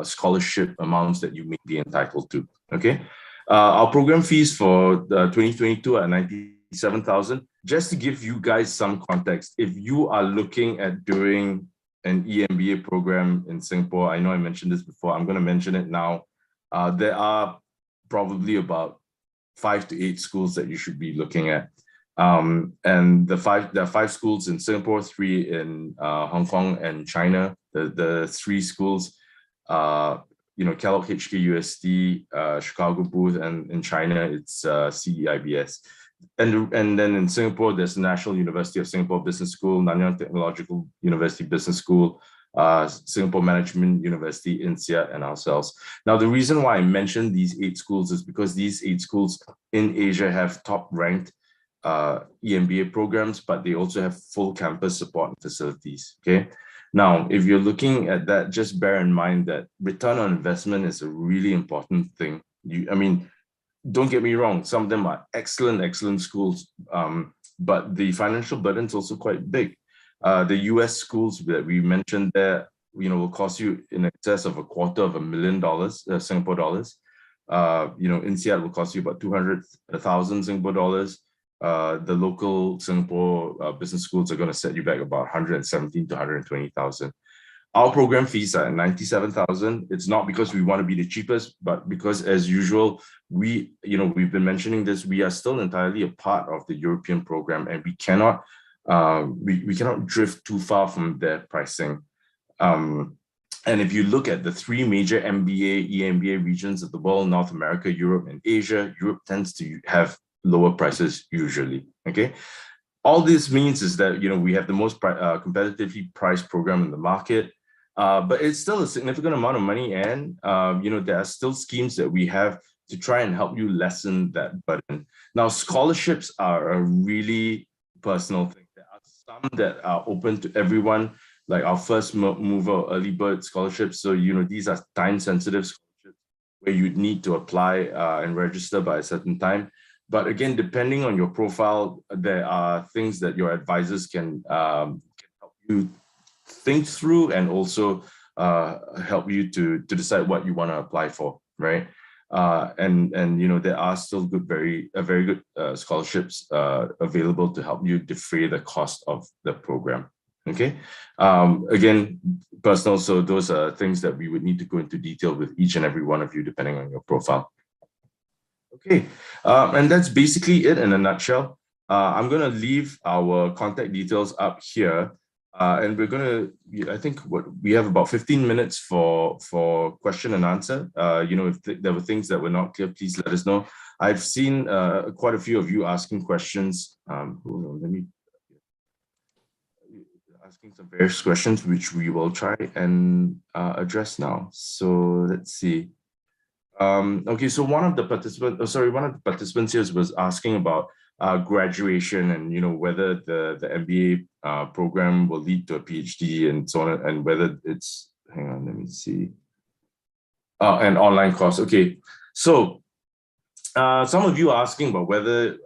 scholarship amounts that you may be entitled to. Okay, our program fees for 2022 are 97,000. Just to give you guys some context, if you are looking at doing an eMBA program in Singapore, I know I mentioned this before, I'm going to mention it now. There are probably about 5 to 8 schools that you should be looking at. And there are 5 schools in Singapore, 3 in Hong Kong and China. The 3 schools, Kellogg HKUST, Chicago Booth, and in China, it's CEIBS. And then in Singapore, there's the National University of Singapore Business School, Nanyang Technological University Business School, Singapore Management University, INSEAD, and ourselves. Now, the reason why I mentioned these 8 schools is because these 8 schools in Asia have top-ranked eMBA programs, but they also have full campus support facilities, okay? Now, if you're looking at that, just bear in mind that return on investment is a really important thing. Don't get me wrong, some of them are excellent schools, but the financial burden is also quite big. The US schools that we mentioned there, will cost you in excess of $250,000 Singapore dollars. INSEAD will cost you about 200,000 Singapore dollars. The local Singapore business schools are going to set you back about 117 to 120,000. Our program fees are 97,000. It's not because we want to be the cheapest, but because, as usual, we've been mentioning this, we are still entirely a part of the European program, and we cannot drift too far from their pricing. And if you look at the 3 major MBA, eMBA regions of the world, North America, Europe, and Asia, Europe tends to have lower prices usually, okay? All this means is that, we have the most competitively priced program in the market, but it's still a significant amount of money, and, there are still schemes that we have to try and help you lessen that burden. Now, scholarships are a really personal thing. There are some that are open to everyone, like our first mover early bird scholarships. So, these are time-sensitive scholarships where you'd need to apply and register by a certain time. But again, depending on your profile, there are things that your advisors can help you think through, and also help you to decide what you want to apply for, right? And you know, there are still very good scholarships available to help you defray the cost of the program. Okay, again, personal, so those are things that we would need to go into detail with each and every one of you depending on your profile. Okay, and that's basically it in a nutshell. I'm going to leave our contact details up here, and we're going to, I think we have about 15 minutes for question and answer. You know, if there were things that were not clear, please let us know. I've seen quite a few of you asking questions. Hold on, let me asking some various questions, which we will try and address now. So let's see. Okay, so one of the participants here was asking about graduation and, you know, whether the MBA program will lead to a PhD and so on, and whether it's, hang on, let me see, an online course. Okay, so some of you are asking about whether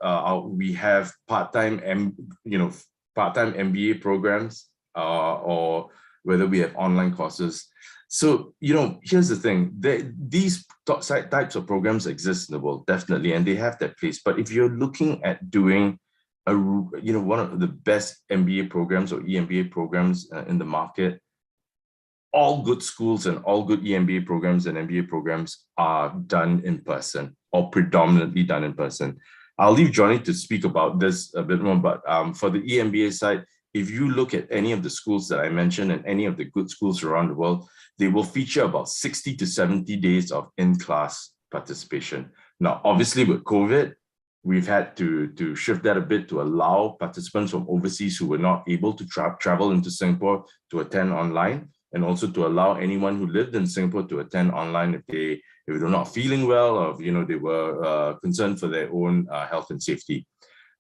we have part-time MBA programs or whether we have online courses. So, you know, here's the thing, these types of programs exist in the world, definitely, and they have their place. But if you're looking at doing one of the best MBA programs or EMBA programs in the market, all good schools and all good EMBA programs and MBA programs are done in person or predominantly done in person. I'll leave Johnny to speak about this a bit more, but for the EMBA side, if you look at any of the schools that I mentioned and any of the good schools around the world, they will feature about 60 to 70 days of in-class participation. Now, obviously with COVID, we've had to shift that a bit to allow participants from overseas who were not able to travel into Singapore to attend online, and also to allow anyone who lived in Singapore to attend online if they were not feeling well, or you know, they were concerned for their own health and safety.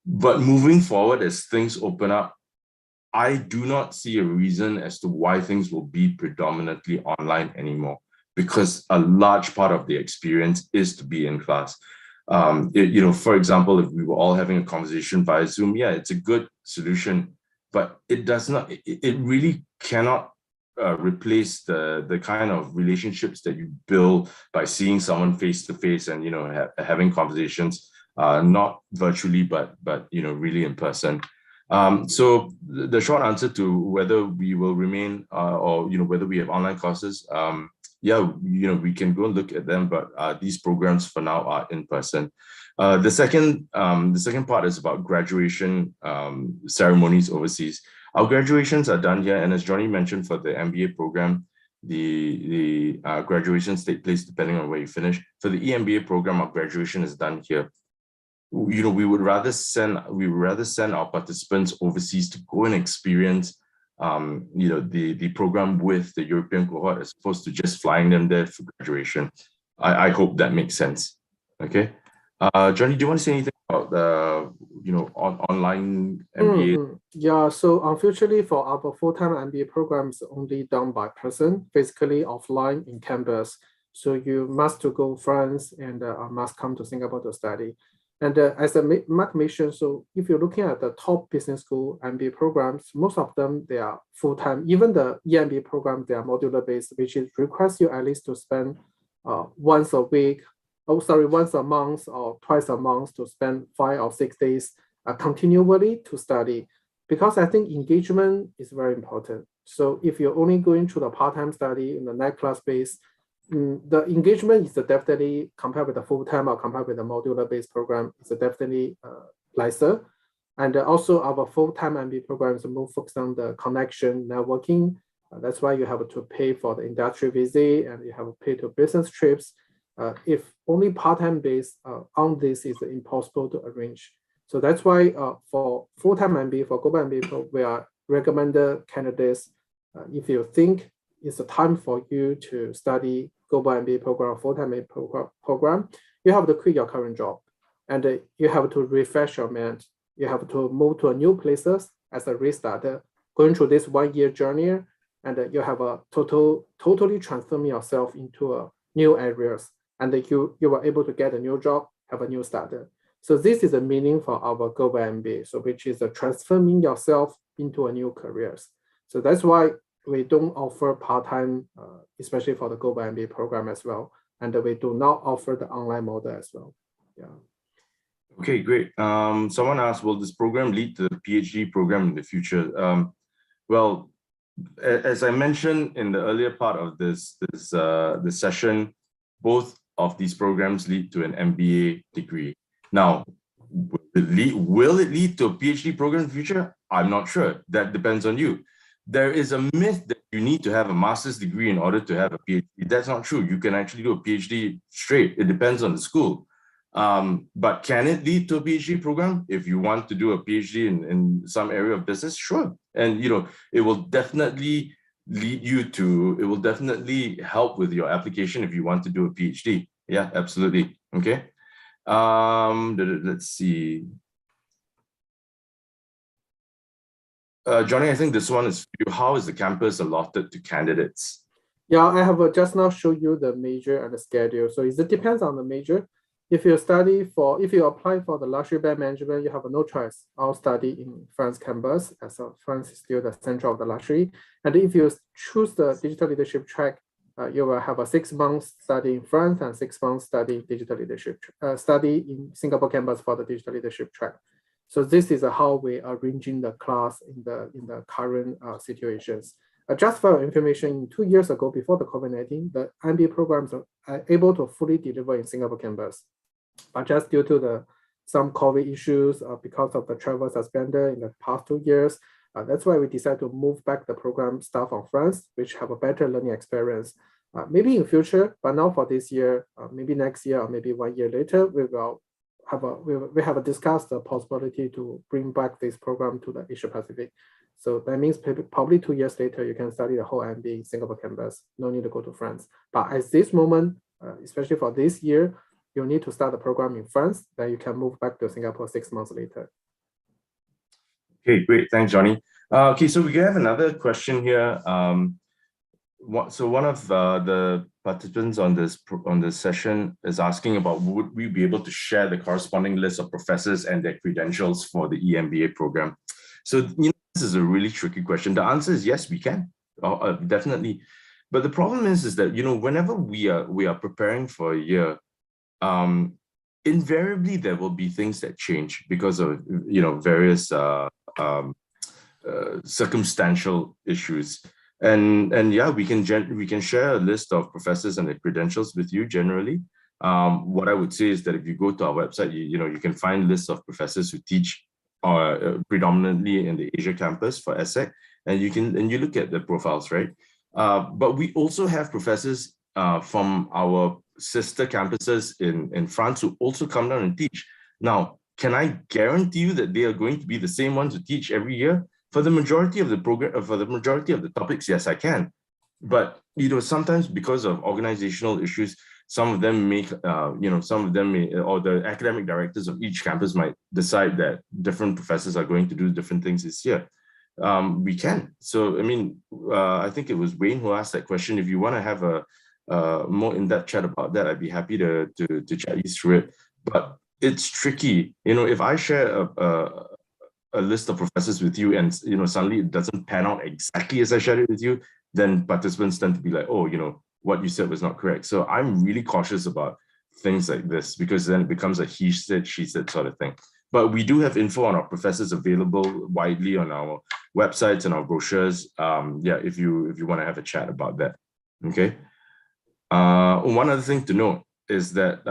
But moving forward, as things open up, I do not see a reason as to why things will be predominantly online anymore, because a large part of the experience is to be in class. You know, for example, if we were all having a conversation via Zoom, yeah, it's a good solution, but it does not, it really cannot replace the kind of relationships that you build by seeing someone face to face and, you know, having conversations, not virtually, but you know, really in person. So the short answer to whether we will remain or, you know, whether we have online courses, yeah, you know, we can go and look at them, but these programs for now are in person. The second part is about graduation ceremonies overseas. Our graduations are done here, and as Johnny mentioned, for the MBA program, the graduations take place depending on where you finish. For the EMBA program, our graduation is done here. You know, we would rather send our participants overseas to go and experience you know, the program with the European cohort, as opposed to just flying them there for graduation. I hope that makes sense. Okay, Johnny, do you want to say anything about the, you know, online MBA? Yeah, so unfortunately for our full-time MBA programs only done by person, physically offline in campus. So you must to go France and must come to Singapore to study. And as Marc mentioned, so if you're looking at the top business school MBA programs, most of them, they are full-time. Even the EMBA program, they are modular-based, which requires you at least to spend once a month or twice a month to spend 5 or 6 days continually to study. Because I think engagement is very important. So if you're only going to the part-time study in the night class base, the engagement is definitely, compared with the full-time or compared with the modular-based program, is definitely lesser. And also our full-time MBA programs are more focused on the connection, networking. That's why you have to pay for the industry visit and you have to pay to business trips. If only part-time based on this is impossible to arrange. So that's why for full-time MBA, for global MBA, we are recommended candidates, if you think it's a time for you to study global MBA program, full-time MBA program, you have to quit your current job and you have to refresh your mind. You have to move to a new places as a restarter, going through this 1 year journey, and you have a totally transform yourself into new areas, and you were able to get a new job, have a new starter. So this is the meaning for our global MBA, so which is transforming yourself into a new careers. So that's why we don't offer part-time, especially for the global MBA program as well. and we do not offer the online model as well. Yeah. Okay, great. Someone asked, will this program lead to the PhD program in the future? Well, as I mentioned in the earlier part of this session, both of these programs lead to an MBA degree. Now, will it lead to a PhD program in the future? I'm not sure. That depends on you. There is a myth that you need to have a master's degree in order to have a PhD. That's not true. You can actually do a PhD straight. It depends on the school. But can it lead to a PhD program? If you want to do a PhD in some area of business, sure. And it will definitely lead you to, it will definitely help with your application if you want to do a PhD. Yeah, absolutely. Okay. Let's see. Johnny, I think this one is for you. How is the campus allotted to candidates? Yeah, I have just now showed you the major and the schedule. So it depends on the major. If you apply for the luxury brand management, you have no choice. I'll study in France campus, as France is still the center of the luxury. And if you choose the digital leadership track, you will have a 6 months study in France and 6 months study digital leadership, study in Singapore campus for the digital leadership track. So this is how we are arranging the class in the current situations. Just for information, 2 years ago, before the COVID-19, the MBA programs are able to fully deliver in Singapore campus. But just due to some COVID issues, because of the travel suspended in the past 2 years, that's why we decided to move back the program staff from France, which have a better learning experience. Maybe in future, but not for this year, maybe next year, or maybe 1 year later, we have discussed the possibility to bring back this program to the Asia Pacific. So that means probably 2 years later, you can study the whole MBA in Singapore campus. No need to go to France. But at this moment, especially for this year, you need to start the program in France, then you can move back to Singapore 6 months later. Okay, great. Thanks, Johnny. Okay, so we have another question here. So one of the participants on this session is asking about, would we be able to share the corresponding list of professors and their credentials for the EMBA program? So this is a really tricky question. The answer is yes, we can, definitely. But the problem is that whenever we are preparing for a year, invariably there will be things that change because of various circumstantial issues. And yeah, we can share a list of professors and their credentials with you generally. What I would say is that if you go to our website, you can find lists of professors who teach predominantly in the Asia campus for ESSEC, and you look at the profiles, right? But we also have professors from our sister campuses in France who also come down and teach. Now, can I guarantee you that they are going to be the same ones who teach every year? For the majority of the program, for the majority of the topics, yes, I can. But sometimes because of organizational issues, some of them may, or the academic directors of each campus might decide that different professors are going to do different things this year. We can. So, I mean, I think it was Wayne who asked that question. If you want to have a more in-depth chat about that, I'd be happy to chat you through it. But it's tricky. If I share a list of professors with you and suddenly it doesn't pan out exactly as I shared it with you, then participants tend to be like, oh, what you said was not correct. So I'm really cautious about things like this, because then it becomes a he said, she said sort of thing. But we do have info on our professors available widely on our websites and our brochures. Yeah, if you want to have a chat about that. Okay. One other thing to note is that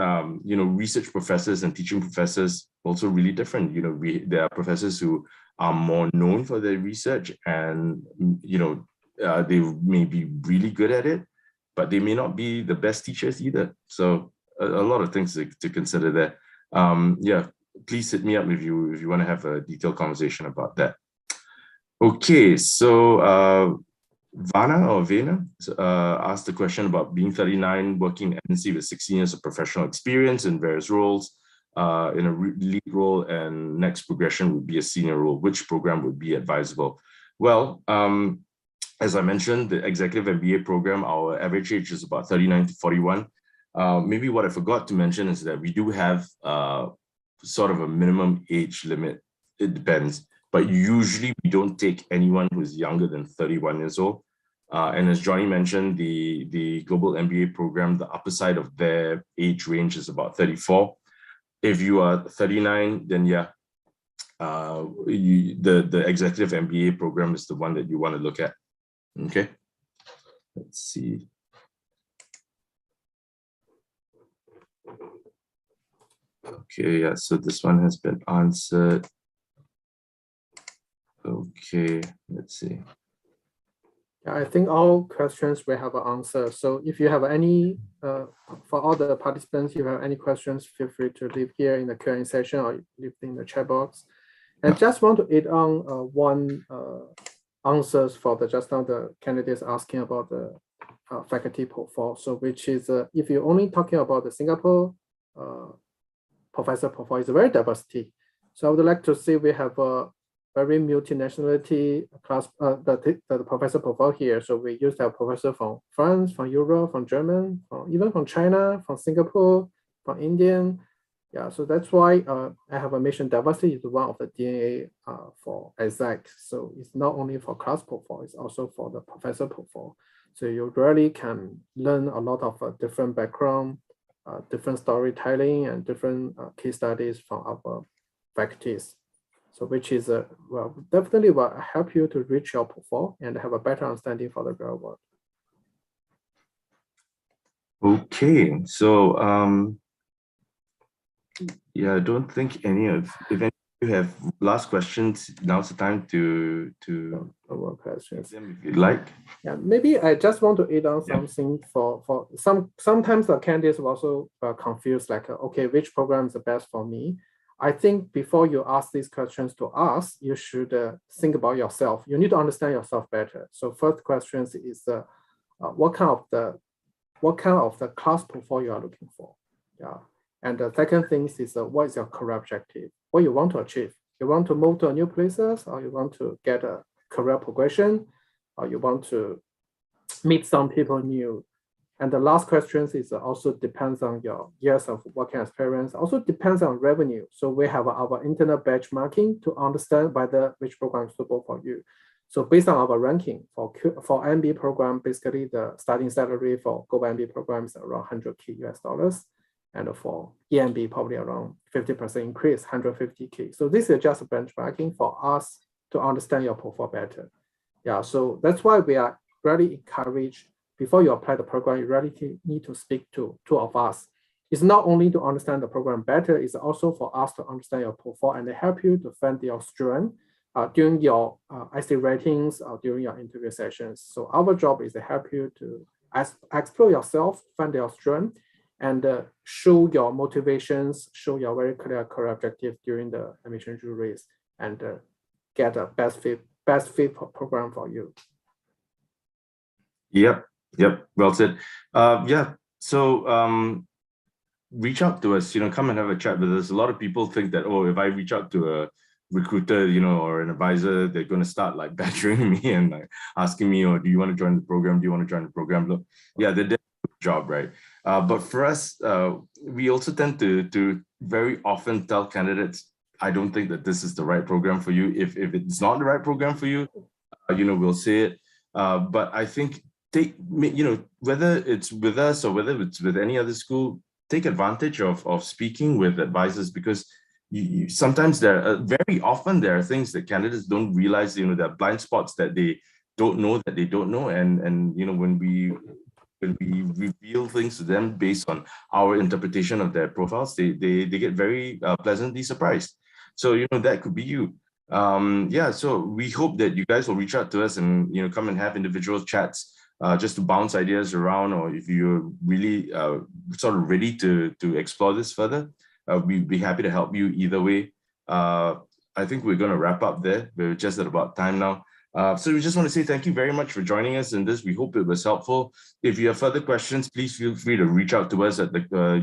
research professors and teaching professors also really different. There are professors who are more known for their research, and they may be really good at it, but they may not be the best teachers either. So a lot of things to consider there. Yeah, please hit me up if you want to have a detailed conversation about that. Okay, so Vena asked the question about being 39, working in MNC with 16 years of professional experience in various roles, in a lead role, and next progression would be a senior role. Which program would be advisable? Well, as I mentioned, the executive MBA program, our average age is about 39 to 41. Maybe what I forgot to mention is that we do have sort of a minimum age limit. It depends, but usually we don't take anyone who's younger than 31 years old. And as Johnny mentioned, the global MBA program, the upper side of their age range is about 34. If you are 39, then yeah, the executive MBA program is the one that you want to look at. Okay, let's see. Okay, yeah, so this one has been answered. Okay, let's see. I think all questions we have an answer. So if you have any, for all the participants, if you have any questions, feel free to leave here in the Q&A session or leave in the chat box. And just want to add on one answers for the just now the candidates asking about the faculty profile. So which is if you're only talking about the Singapore professor profile, is a very diversity. So I would like to say we have a very multinationality class, the professor profile here. So we used to have professor from France, from Europe, from German, even from China, from Singapore, from Indian. Yeah, so that's why I have a mentioned diversity is one of the DNA for ESSEC. So it's not only for class profile, it's also for the professor profile. So you really can learn a lot of different background, different storytelling, and different case studies from our faculties. So which is, well, definitely will help you to reach your profile and have a better understanding for the real world. Okay, so yeah, I don't think if any of you have last questions, now's the time to more questions if you'd like. Yeah, maybe I just want to add on something for sometimes the candidates will also confused, like, okay, which program is the best for me? I think before you ask these questions to us, you should think about yourself. You need to understand yourself better. So first question is what kind of the class profile you are looking for? Yeah. And the second thing is what is your career objective? What you want to achieve? You want to move to new places, or you want to get a career progression, or you want to meet some people new? And the last question is also depends on your years of working experience, also depends on revenue. So we have our internal benchmarking to understand whether which program is suitable for you. So based on our ranking for MBA program, basically the starting salary for global MBA program is around 100K US dollars. And for EMB, probably around 50% increase, 150K. So this is just benchmarking for us to understand your profile better. Yeah, so that's why we are really encouraged. Before you apply the program, you really need to speak to two of us. It's not only to understand the program better, it's also for us to understand your profile and help you to find your strength during your essay ratings or during your interview sessions. So our job is to help you to explore yourself, find your strength, and show your motivations, show your very clear career objective during the admission juries, and get a best fit program for you. Yep. Well said. Yeah. So reach out to us. Come and have a chat with us. A lot of people think that, oh, if I reach out to a recruiter, or an advisor, they're going to start like badgering me and like asking me, oh, do you want to join the program? Do you want to join the program? Look, yeah, they're doing a good job, right? But for us, we also tend to very often tell candidates, I don't think that this is the right program for you. If it's not the right program for you, we'll say it. But I think whether it's with us or whether it's with any other school, take advantage of speaking with advisors, because sometimes very often there are things that candidates don't realize. There are blind spots that they don't know and when we reveal things to them based on our interpretation of their profiles, they get very pleasantly surprised. So that could be you. Yeah, so we hope that you guys will reach out to us and come and have individual chats just to bounce ideas around, or if you're really sort of ready to explore this further, we'd be happy to help you either way. I think we're going to wrap up there. We're just at about time now. So we just want to say thank you very much for joining us in this. We hope it was helpful. If you have further questions, please feel free to reach out to us at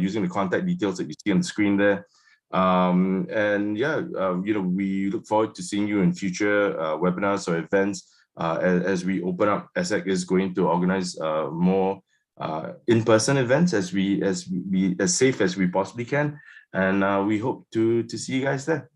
using the contact details that you see on the screen there. And yeah, we look forward to seeing you in future webinars or events as we open up. ESSEC is going to organize more in-person events as safe as we possibly can, and we hope to see you guys there.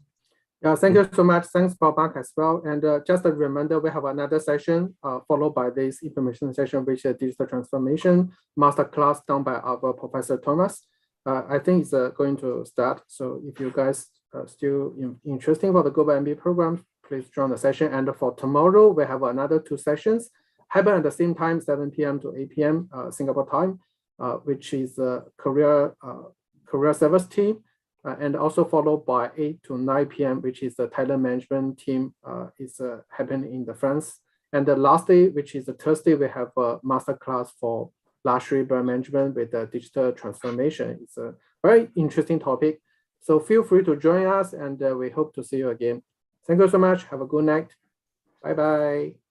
Yeah, thank you so much. Thanks for Marc as well. And just a reminder, we have another session followed by this information session, which is digital transformation masterclass done by our Professor Thomas. I think it's going to start. So if you guys are still interested for the Global MBA program, please join the session. And for tomorrow, we have another 2 sessions, happen at the same time, 7 p.m. to 8 p.m. Singapore time, which is career service team. And also followed by 8 to 9 p.m., which is the talent management team is happening in the France. And the last day, which is the Thursday, we have a masterclass for luxury brand management with the digital transformation. It's a very interesting topic. So feel free to join us, and we hope to see you again. Thank you so much. Have a good night. Bye-bye.